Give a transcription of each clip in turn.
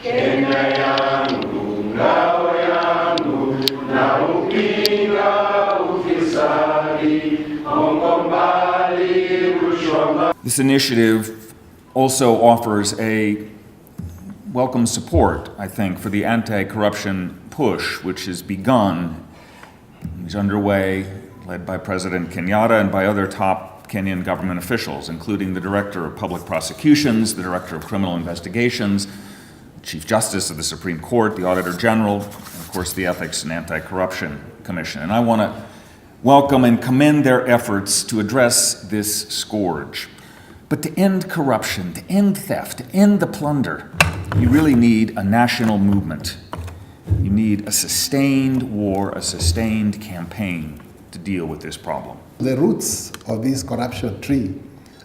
Kenya yangu, ngao yangu, na upinga ufisadi, hongo mbali, rushwa mbali. This initiative also offers a welcome support, I think, for the anti-corruption push, which has begun, is underway, led by President Kenyatta and by other top Kenyan government officials, including the Director of Public Prosecutions, the Director of Criminal Investigations, Chief Justice of the Supreme Court, the Auditor General, and of course the Ethics and Anti-Corruption Commission. And I want to welcome and commend their efforts to address this scourge. But to end corruption, to end theft, to end the plunder, you really need a national movement. You need a sustained war, a sustained campaign to deal with this problem. The roots of this corruption tree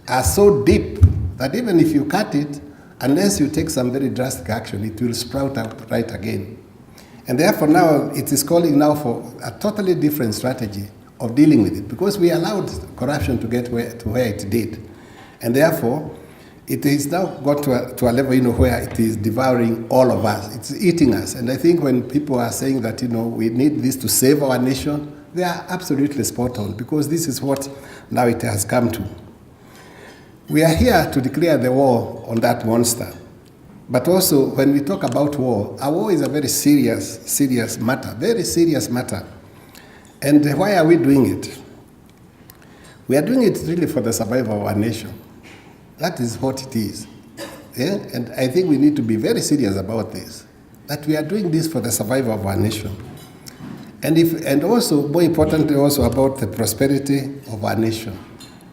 are so deep that even if you cut it, unless you take some very drastic action, it will sprout up right again. And therefore now it is calling now for a totally different strategy of dealing with it, because we allowed corruption to get to where it did. And therefore, it is now got to a level, where it is devouring all of us. It's eating us. And I think when people are saying that, we need this to save our nation, they are absolutely spot on, because this is what now it has come to. We are here to declare the war on that monster. But also, when we talk about war, our war is a very serious matter, very serious matter. And why are we doing it? We are doing it really for the survival of our nation. That is what it is. Yeah? And I think we need to be very serious about this, that we are doing this for the survival of our nation. And also, more importantly, also about the prosperity of our nation,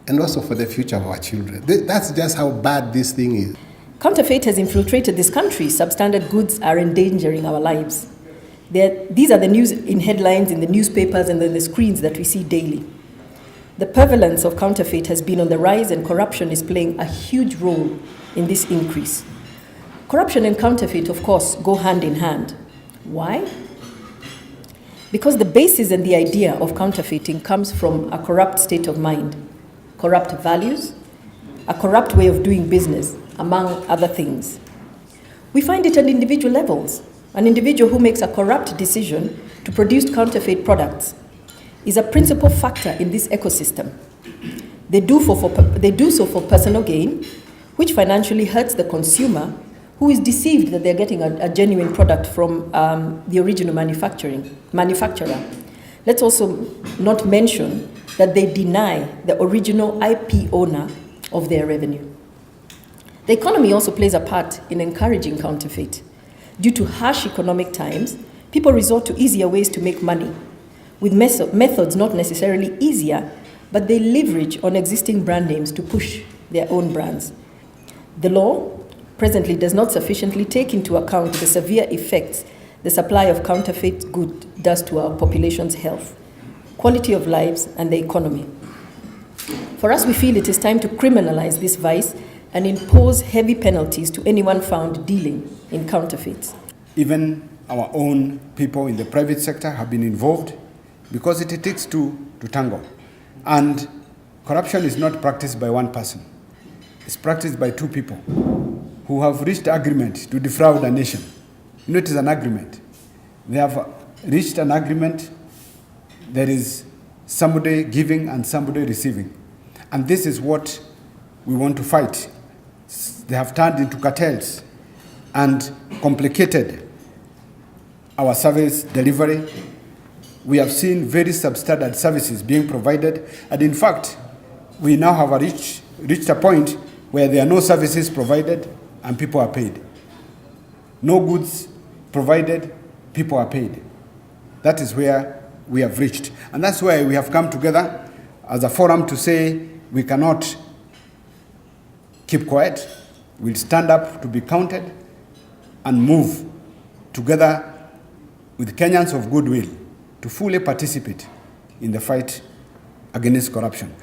and also for the future of our children. That's just how bad this thing is. Counterfeit has infiltrated this country. Substandard goods are endangering our lives. These are the news in headlines, in the newspapers, and in the screens that we see daily. The prevalence of counterfeit has been on the rise, and corruption is playing a huge role in this increase. Corruption and counterfeit, of course, go hand in hand. Why? Because the basis and the idea of counterfeiting comes from a corrupt state of mind, corrupt values, a corrupt way of doing business, among other things. We find it at individual levels. An individual who makes a corrupt decision to produce counterfeit products is a principal factor in this ecosystem. They do so for personal gain, which financially hurts the consumer, who is deceived that they're getting a genuine product from the original manufacturer. Let's also not mention that they deny the original IP owner of their revenue. The economy also plays a part in encouraging counterfeit. Due to harsh economic times, people resort to easier ways to make money, with methods not necessarily easier, but they leverage on existing brand names to push their own brands. The law presently does not sufficiently take into account the severe effects the supply of counterfeit goods does to our population's health, quality of lives, and the economy. For us, we feel it is time to criminalize this vice and impose heavy penalties to anyone found dealing in counterfeits. Even our own people in the private sector have been involved, because it takes two to tango. And corruption is not practiced by one person. It's practiced by two people who have reached agreement to defraud a nation. It is an agreement. They have reached an agreement. There is somebody giving and somebody receiving. And this is what we want to fight. They have turned into cartels and complicated our service delivery. We have seen very substandard services being provided, and in fact, we now have reached a point where there are no services provided and people are paid. No goods provided, people are paid. That is where we have reached. And that's why we have come together as a forum to say we cannot keep quiet. We'll stand up to be counted and move together with Kenyans of goodwill to fully participate in the fight against corruption.